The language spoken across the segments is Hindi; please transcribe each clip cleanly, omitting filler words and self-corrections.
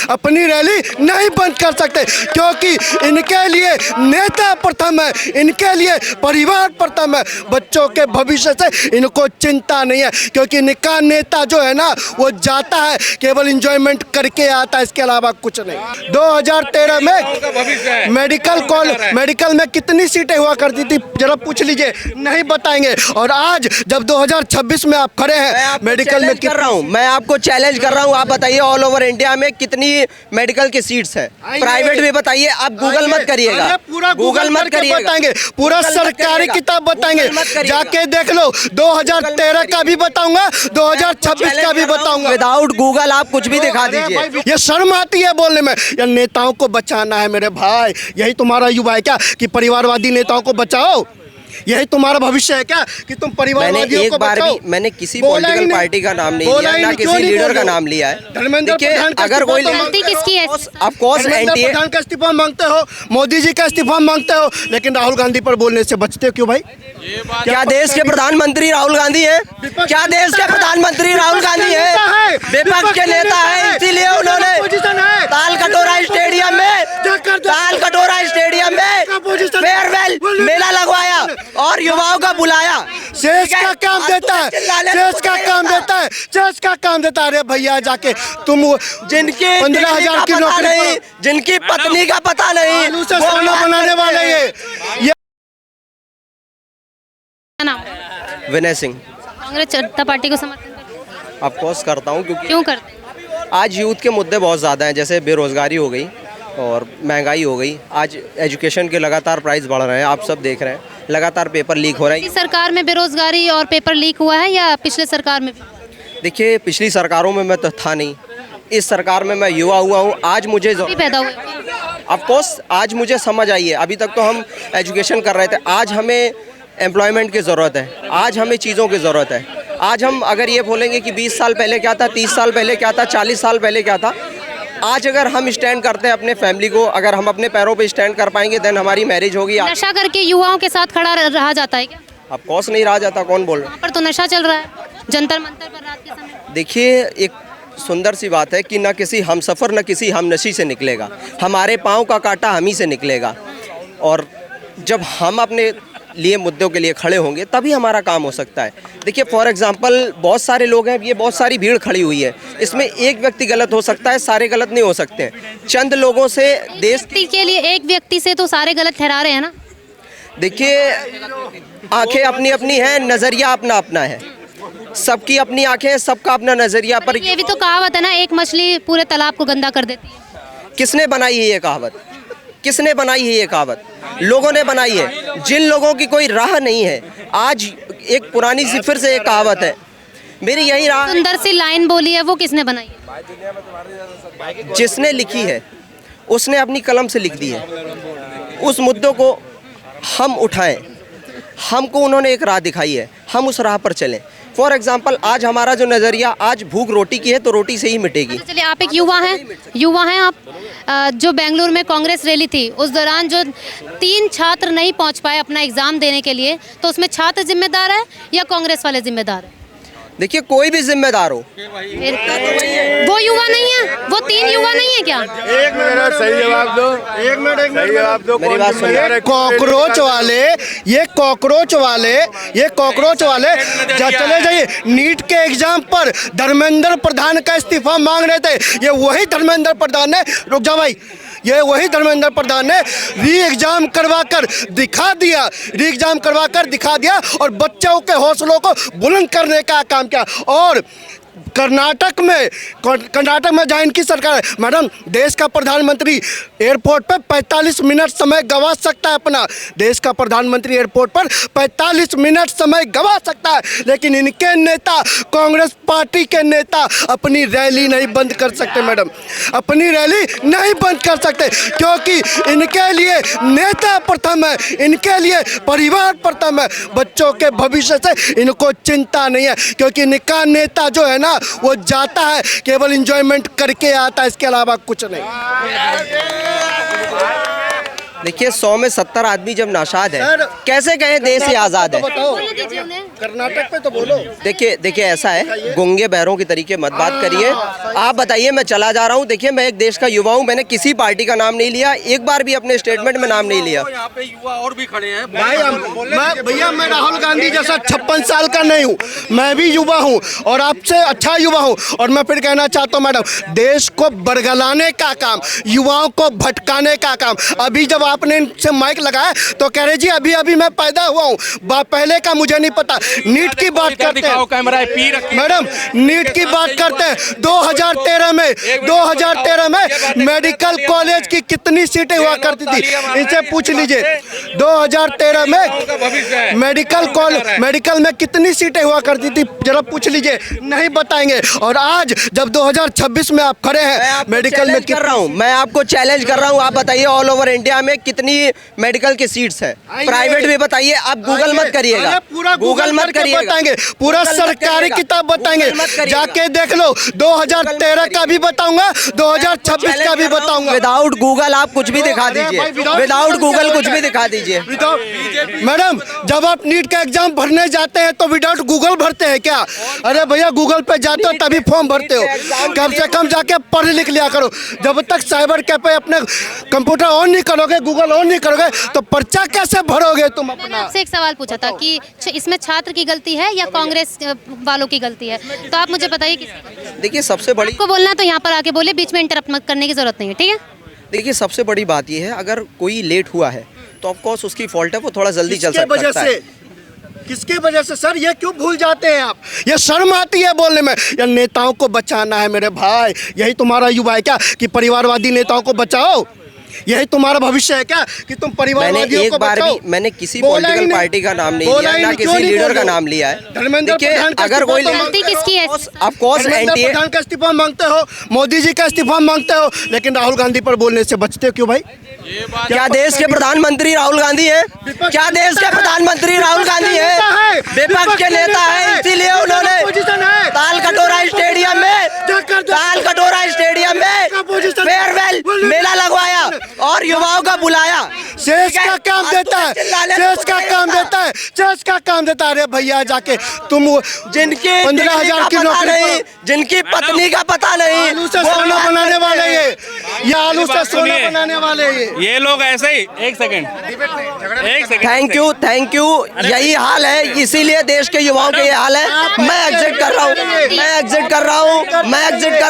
अपनी रैली नहीं बंद कर सकते, क्योंकि इनके लिए नेता प्रथम है, इनके लिए परिवार प्रथम है। बच्चों के भविष्य से इनको चिंता नहीं है, क्योंकि इनका नेता जो है ना वो जाता है केवल एंजॉयमेंट करके आता है, इसके अलावा कुछ नहीं। 2013 में मेडिकल में कितनी सीटें हुआ करती थी जरा पूछ लीजिए, नहीं बताएंगे। और आज जब 2026 में आप खड़े हैं मेडिकल में, कर रहा हूँ मैं, आपको चैलेंज कर रहा हूँ, आप बताइए ऑल ओवर इंडिया में कितनी मेडिकल की सीट्स हैं, प्राइवेट भी बताइए। आप गूगल मत करिएगा, गूगल मत करिएगा, बताएंगे पूरा सरकारी किताब बताएंगे, जाके देख लो। 2013 का भी बताऊंगा, 2026 का भी बताऊंगा। विदाउट गूगल आप कुछ भी दिखा दीजिए। ये शर्म आती है बोलने में। या नेताओं को बचाना है मेरे भाई, यही तुम्हारा युवा है क्या कि परिवारवादी नेताओं को बचाओ? यही तुम्हारा भविष्य है क्या कि तुम परिवारवादियों को बचाओ? मैंने किसी पॉलिटिकल पार्टी का नाम नहीं लिया, ना किसी लीडर का नाम लिया है। देखिए, अगर कोई गलती किसकी है, ऑफ कोर्स एनडीए प्रधान का इस्तीफा मांगते हो, मोदी जी का इस्तीफा मांगते हो, लेकिन राहुल गांधी पर बोलने से बचते हो क्यों भाई? क्या देश के प्रधानमंत्री राहुल गांधी है? क्या देश के प्रधानमंत्री राहुल गांधी है? विपक्ष के नेता है, इसीलिए उन्होंने तालकटोरा स्टेडियम में फेयरवेल मेला लगवाया और युवाओं का बुलाया। शेष का काम देता है, शेष का काम देता है, शेष का काम देता है। अरे भैया जाके तुम जिनकी 15,000 की नौकरी नहीं, जिनकी पत्नी का पता नहीं, आलू से सोना बनाने वाले ये नाम विनय सिंह। कांग्रेस जनता पार्टी को समर्थन करते ऑफ कोर्स करता हूँ, क्योंकि क्यों करते? आज यूथ के मुद्दे बहुत ज़्यादा हैं, जैसे बेरोज़गारी हो गई और महंगाई हो गई। आज एजुकेशन के लगातार प्राइस बढ़ रहे हैं, आप सब देख रहे हैं, लगातार पेपर लीक हो रहे हैं। इस सरकार में बेरोजगारी और पेपर लीक हुआ है या पिछले सरकार में भी? देखिए, पिछली सरकारों में मैं तो था नहीं, इस सरकार में मैं युवा हुआ हूँ। आज मुझे पैदा हुए ऑफ कोर्स आज मुझे समझ आई है। अभी तक तो हम एजुकेशन कर रहे थे, आज हमें एम्प्लॉयमेंट की ज़रूरत है, आज हमें चीज़ों की ज़रूरत है। आज हम अगर ये बोलेंगे कि 20 साल पहले क्या था, 30 साल पहले क्या था, 40 साल पहले क्या था, आज अगर हम स्टैंड करते हैं अपने फैमिली को, अगर हम अपने पैरों पे स्टैंड कर पाएंगे, देन हमारी मैरिज होगी। नशा करके युवाओं के साथ खड़ा रहा जाता है क्या? ऑफ कोर्स नहीं रहा जाता, कौन बोल रहा है? वहाँ पर तो नशा चल रहा है जंतर मंतर पर रात के समय। देखिए, एक सुंदर सी बात है कि न किसी हम सफ़र न किसी हम नशी से निकलेगा, हमारे पाँव का कांटा हम ही से निकलेगा। और जब हम अपने लिए मुद्दों के लिए खड़े होंगे तभी हमारा काम हो सकता है। देखिए, फॉर एग्जांपल बहुत सारे लोग हैं, ये बहुत सारी भीड़ खड़ी हुई है, इसमें एक व्यक्ति गलत हो सकता है, सारे गलत नहीं हो सकते हैं। चंद लोगों से देश के लिए, एक व्यक्ति से तो सारे गलत ठहरा रहे हैं ना। देखिए, आंखें अपनी अपनी हैं, नज़रिया अपना अपना है, सबकी अपनी आंखें, सबका अपना नज़रिया। पर ये भी तो कहावत है ना, एक मछली पूरे तालाब को गंदा कर देती है। किसने बनाई है ये कहावत? किसने बनाई है ये कहावत? लोगों ने बनाई है। जिन लोगों की कोई राह नहीं है, आज एक पुरानी सी फिर से एक कहावत है, मेरी यही राह। सुंदर सी लाइन बोली है, वो किसने बनाई है? जिसने लिखी है उसने अपनी कलम से लिख दी है। उस मुद्दों को हम उठाएं, हमको उन्होंने एक राह दिखाई है, हम उस राह पर चलें। फॉर एग्जाम्पल, आज हमारा जो नज़रिया, आज भूख रोटी की है तो रोटी से ही मिटेगी। चलिए, आप एक युवा हैं आप। जो बेंगलुरु में कांग्रेस रैली थी, उस दौरान जो 3 छात्र नहीं पहुंच पाए अपना एग्ज़ाम देने के लिए, तो उसमें छात्र जिम्मेदार है या कांग्रेस वाले जिम्मेदार है? देखिए, कोई भी जिम्मेदार हो, वो युवा नहीं है, वो 3 युवा नहीं है क्या? एक मिनट, सही जवाब दो। एक मिनट मेरी बात सुनिए। कॉकरोच वाले चले जाइए। नीट के एग्जाम पर धर्मेंद्र प्रधान का इस्तीफा मांग रहे थे, ये वही धर्मेंद्र प्रधान ने, रुक जाओ भाई, ये वही धर्मेंद्र प्रधान ने री एग्जाम करवा कर दिखा दिया और बच्चों के हौसलों को बुलंद करने का काम किया। और कर्नाटक में जहाँ इनकी सरकार है, मैडम, देश का प्रधानमंत्री एयरपोर्ट पर 45 मिनट समय गंवा सकता है अपना। देश का प्रधानमंत्री एयरपोर्ट पर 45 मिनट समय गंवा सकता है, लेकिन इनके नेता, कांग्रेस पार्टी के नेता अपनी रैली नहीं बंद कर सकते मैडम, अपनी रैली नहीं बंद कर सकते, क्योंकि इनके लिए नेता प्रथम है, इनके लिए परिवार प्रथम है। बच्चों के भविष्य से इनको चिंता नहीं है, क्योंकि इनका नेता जो है ना वो जाता है केवल एंजॉयमेंट करके आता है, इसके अलावा कुछ नहीं। देखिए, 100 में 70 आदमी जब नाशाद है, कैसे कहें देश ही आज़ाद है? कर्नाटक पे तो बोलो। देखिए ऐसा है, गूंगे बहरों की तरीके मत बात करिए। आप बताइए, मैं चला जा रहा हूँ। देखिए, मैं एक देश का युवा हूँ, मैंने किसी पार्टी का नाम नहीं लिया, एक बार भी अपने स्टेटमेंट में नाम नहीं लिया। यहाँ पे युवा और भी खड़े हैं भाई भैया मैं राहुल गांधी जैसा 56 साल का नहीं हूँ, मैं भी युवा हूँ और आपसे अच्छा युवा हूँ। और मैं फिर कहना चाहता हूँ मैडम, देश को बरगलाने का काम, युवाओं को भटकाने का काम। अभी जब आपने इनसे माइक लगाया तो कह रहे जी अभी अभी मैं पैदा हुआ हूँ, पहले का मुझे नहीं पता। नीट की बात करते हैं मैडम, नीट की बात करते हैं। 2013 में मेडिकल कॉलेज की कितनी सीटें हुआ करती थी, इनसे पूछ लीजिए। 2013 में मेडिकल में कितनी सीटें हुआ करती थी, जरा पूछ लीजिए, नहीं बताएंगे। और आज जब 2026 में आप खड़े हैं मेडिकल में कर रहा हूँ, मैं आपको चैलेंज कर रहा हूँ, आप बताइए ऑल ओवर इंडिया में कितनी मेडिकल की सीट्स है, प्राइवेट भी बताइए। आप गूगल मत करिएगा, पूरा गूगल मत करिएगा, बताएंगे, पूरा सरकारी किताब बताएंगे, जाके देख लो। 2013 का भी बताऊंगा, 2026 का भी बताऊंगा। विदाउट गूगल आप कुछ भी दिखा दीजिए, विदाउट गूगल कुछ भी दिखा दीजिए। मैडम, जब आप नीट का एग्जाम भरने जाते हैं तो विदाउट गूगल भरते हैं क्या? अरे भैया, गूगल पे जाते हो तभी फॉर्म भरते हो, कम से कम जाके पढ़ लिख लिया करो। जब तक साइबर कैफे अपने कंप्यूटर ऑन नहीं करोगे, गूगल ऑन नहीं करोगे, तो पर्चा कैसे भरोगे तुम मैंने अपना? आपसे एक सवाल पूछा था कि इसमें छात्र की गलती है या कांग्रेस वालों की गलती है, तो आप मुझे बताइए किसकी। देखिए, सबसे बड़ी आपको बोलना है तो यहाँ पर आके बोले, बीच में इंटरप्ट मत करने की जरूरत नहीं है, ठीक है? देखिए, सबसे बड़ी बात यह है, अगर कोई लेट हुआ है तो ऑफ कोर्स उसकी फॉल्ट है, वो थोड़ा जल्दी चल किसके वजह सकता है। से? किसकी वजह से सर? ये क्यों भूल जाते हैं आप? ये शर्म आती है बोलने में। या नेताओं को बचाना है मेरे भाई, यही तुम्हारा युवा है क्या कि परिवारवादी नेताओं को बचाओ? यही तुम्हारा भविष्य है क्या कि तुम परिवारवादियों को बचाओ? मैंने किसी पॉलिटिकल पार्टी का नाम नहीं लिया, ना किसी लीडर का नाम लिया है। धर्मेंद्र प्रधान का अगर कोई गलती किसकी है? ऑफ कोर्स धर्मेंद्र एनटीए प्रधान का इस्तीफा मांगते हो, मोदी जी का इस्तीफा मांगते हो, लेकिन राहुल गांधी पर बोलने से बचते हो क्यों भाई? क्या देश के प्रधानमंत्री राहुल गांधी हैं? क्या देश के प्रधानमंत्री राहुल गांधी हैं? विपक्ष के नेता हैं, इसीलिए उन्होंने तालकटोरा स्टेडियम में फेयरवेल मेला लगवाया और युवाओं का बुलाया। शेष का काम देता है, शेष का काम देता है, शेष का काम देता है। अरे भैया, जाके तुम जिनकी 15,000 की नौकरी नहीं, जिनकी पत्नी का पता नहीं, आलू से सोना बनाने वाले ये आलू से सोना बनाने वाले ये लोग ऐसे ही। एक सेकंड थैंक यू, यही हाल है, इसीलिए देश के युवाओं के ये हाल है। मैं एग्जिट कर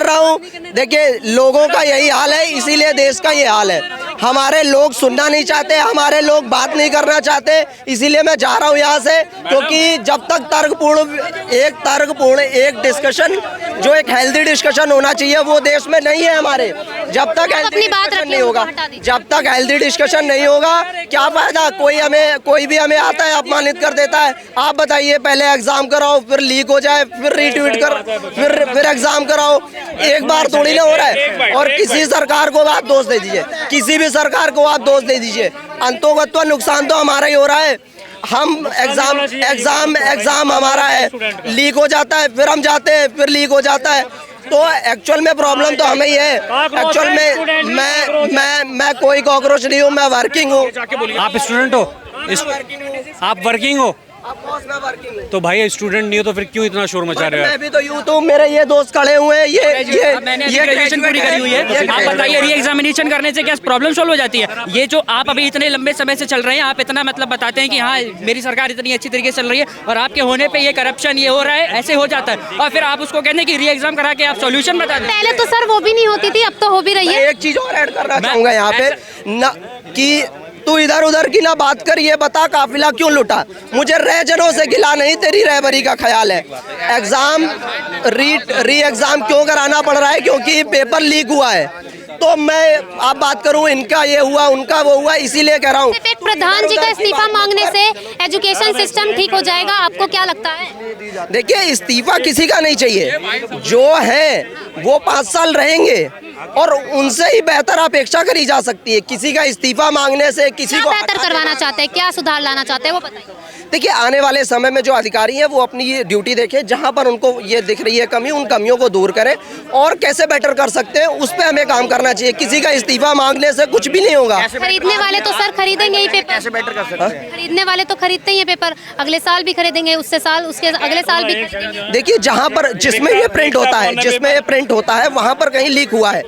रहा हूँ। देखिए, लोगों का यही हाल है, इसीलिए देश का ये हाल है। हमारे लोग सुनना नहीं चाहते, हमारे लोग बात नहीं करना चाहते, इसीलिए मैं जा रहा हूँ यहाँ से। क्योंकि जब तक तर्कपूर्ण एक डिस्कशन, जो एक हेल्दी डिस्कशन होना चाहिए, वो देश में नहीं है हमारे। जब तक अपनी बात नहीं होगा, जब तक हेल्दी डिस्कशन नहीं होगा, क्या फायदा? कोई भी हमें आता है, अपमानित कर देता है। आप बताइए, पहले एग्जाम कराओ, फिर लीक हो जाए, फिर रीट्वीट कर, फिर एग्जाम कराओ। एक बार थोड़ी ना हो रहा है। और किसी सरकार को आप दोष दे दीजिए, किसी भी सरकार को आप दोष दे दीजिए, अंतोगत्वा नुकसान तो हमारा ही हो रहा है। हम एग्जाम हमारा है, लीक हो जाता है, फिर हम जाते हैं, फिर लीक हो जाता है। तो एक्चुअल में प्रॉब्लम तो हमें ही है। एक्चुअल में मैं कोई कॉकरोच नहीं हूँ, मैं वर्किंग हूँ। आप स्टूडेंट हो? आप वर्किंग हो? तो भाई स्टूडेंट नहीं हो तो फिर क्यों इतना शोर मचा रहे हो? मैं भी तो यूँ तो, मेरे ये दोस्त खड़े हुए हैं, ये ग्रेजुएशन पूरी करी हुई है। आप बताइए, री एग्जामिनेशन करने से क्या प्रॉब्लम सॉल्व हो जाती है? ये जो आप अभी इतने लंबे समय से चल रहे हैं, आप इतना मतलब बताते हैं कि हाँ मेरी सरकार इतनी अच्छी तरीके से चल रही है, और आपके होने पे ये करप्शन ये हो रहा है, ऐसे हो जाता है, और फिर आप उसको कहते हैं कि री एग्जाम करा के आप सॉल्यूशन बता दें। पहले तो सर वो भी नहीं होती थी, अब तो हो भी रही है। एक चीज और ऐड करना चाहूंगा यहाँ पे ना, कि तू इधर उधर की ना बात कर, ये बता काफिला क्यों लुटा? मुझे रहजनों से गिला नहीं, तेरी रहबरी का ख्याल है। एग्जाम री एग्जाम क्यों कराना पड़ रहा है? क्योंकि पेपर लीक हुआ है। तो मैं आप बात करूं, इनका ये हुआ, उनका वो हुआ, इसीलिए कह रहा हूं। सिर्फ प्रधान जी का इस्तीफा मांगने से एजुकेशन सिस्टम ठीक हो जाएगा, आपको क्या लगता है? देखिए, इस्तीफा किसी का नहीं चाहिए, जो है वो 5 साल रहेंगे और उनसे ही बेहतर अपेक्षा करी जा सकती है। किसी का इस्तीफा मांगने से किसी को बेहतर करवाना चाहते हैं, क्या सुधार लाना चाहते हैं, वो बताइए। देखिए आने वाले समय में जो अधिकारी हैं वो अपनी ये ड्यूटी देखें, जहां पर उनको ये दिख रही है कमी, उन कमियों को दूर करें और कैसे बेटर कर सकते हैं उस पर हमें काम करना चाहिए। किसी का इस्तीफा मांगने से कुछ भी नहीं होगा। खरीदने वाले तो सर खरीदेंगे ही पेपर, कैसे बेटर कर सकते हैं? खरीदने वाले तो खरीदते ही हैं पेपर, अगले साल भी खरीदेंगे, उससे साल उसके अगले साल भी खरीदेंगे। देखिए जहां पर जिसमें ये प्रिंट होता है वहां पर कहीं लीक हुआ है।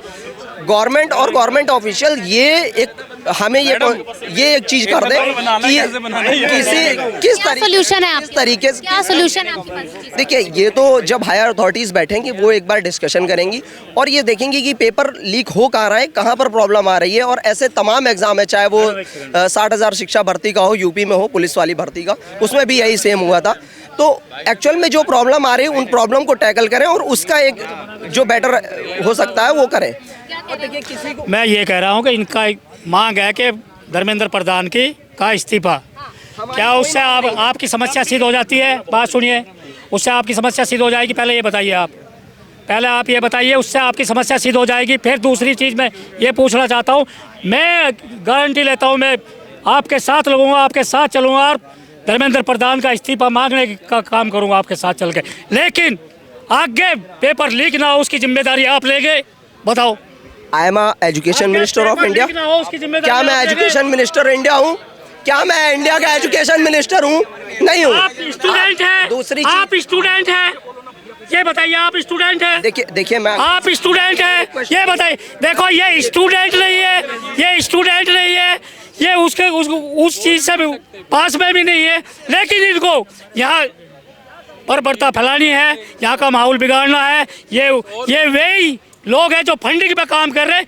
गवर्नमेंट और गवर्नमेंट ऑफिशियल ये हमें ये एक चीज कर दे कि किस सॉल्यूशन है तरीके से क्या सॉल्यूशन है आपके पास? देखिए ये तो जब हायर अथॉरिटीज बैठेंगी वो एक बार डिस्कशन करेंगी और ये देखेंगी कि पेपर लीक हो कहाँ रहा है, कहाँ पर प्रॉब्लम आ रही है। और ऐसे तमाम एग्जाम है, चाहे वो 60,000 शिक्षा भर्ती का हो, यूपी में हो पुलिस वाली भर्ती का, उसमें भी यही सेम हुआ था। तो एक्चुअल में जो प्रॉब्लम आ रही है उन प्रॉब्लम को टैकल करें और उसका एक जो बेटर हो सकता है वो करें। मैं ये कह रहा हूँ कि इनका मांग है कि धर्मेंद्र प्रधान का इस्तीफा। क्या उससे आपकी समस्या सिद्ध हो जाती है? बात सुनिए, उससे आपकी समस्या सिद्ध हो जाएगी? पहले ये बताइए आप, पहले आप ये बताइए उससे आपकी समस्या सिद्ध हो जाएगी। फिर दूसरी चीज़ मैं ये पूछना चाहता हूँ, मैं गारंटी लेता हूँ मैं आपके साथ लगूंगा, आपके साथ चलूँगा और धर्मेंद्र प्रधान का इस्तीफा मांगने का काम करूँगा आपके साथ चल के। लेकिन आगे पेपर लीक ना हो उसकी जिम्मेदारी आप लेंगे? बताओ। I am education minister of India. क्या मैं एजुकेशन मिनिस्टर इंडिया हूँ? क्या मैं इंडिया का एजुकेशन मिनिस्टर हूँ? नहीं हूँ। आप स्टूडेंट हैं, दूसरी आप स्टूडेंट हैं, ये बताइए आप स्टूडेंट हैं? देखिए मैं आप स्टूडेंट हैं, ये बताइए। देखो ये स्टूडेंट नहीं है, ये स्टूडेंट नहीं है, ये उसके उस चीज़ से पास में भी नहीं है, लेकिन इनको यहाँ बर्बरता फैलानी है, यहाँ का माहौल बिगाड़ना है। ये वही लोग हैं जो फंडिंग पे काम कर रहे हैं।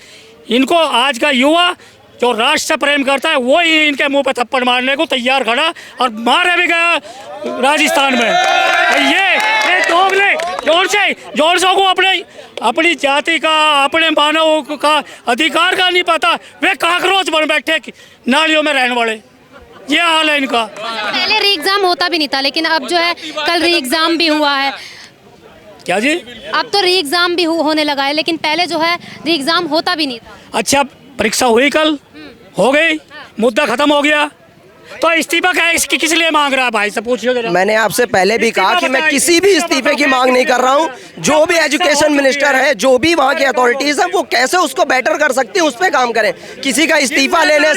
इनको आज का युवा जो राष्ट्र से प्रेम करता है वो ही इनके मुंह पे थप्पड़ मारने को तैयार खड़ा और मारे भी गया राजस्थान में। और ये दोगले जोर से को अपनी जाति का, अपने मानव का अधिकार का नहीं पता, वे काकरोच बन बैठे नालियों में रहने वाले। ये हाल है इनका। पहले री एग्जाम होता भी नहीं था, लेकिन अब जो है कल री एग्जाम भी हुआ है। क्या जी? अब तो री एग्जाम भी होने लगा है, लेकिन पहले जो है री एग्जाम होता भी नहीं था। अच्छा परीक्षा हुई कल, हो गई, मुद्दा खत्म हो गया, तो इस्तीफा क्या है, इसकी किस लिए मांग रहा है भाई से पूछिए जरा। मैंने आपसे पहले भी कहा कि मैं किसी भी इस्तीफे की मांग नहीं कर रहा हूं। जो भी एजुकेशन मिनिस्टर है, जो भी वहां की अथॉरिटीज है, वो कैसे उसको बेटर कर सकती है उस पे काम करें। किसी का इस्तीफा लेने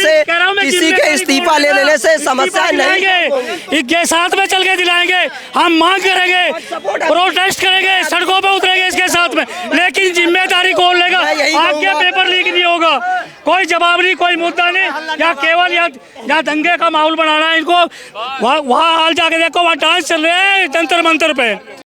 से समस्या नहीं, ये साथ में चल के दिलाएंगे, हम मांग करेंगे, प्रोटेस्ट करेंगे, सड़कों पे उतरेंगे इसके साथ में, लेकिन जिम्मेदारी कौन लेगा? आगे पेपर लीक नहीं होगा, कोई जवाब नहीं, कोई मुद्दा नहीं, या केवल या दंगे का माहौल बनाना है इनको। वहाँ हाल जाके देखो, वहाँ डांस चल रहे हैं जंतर मंतर पे।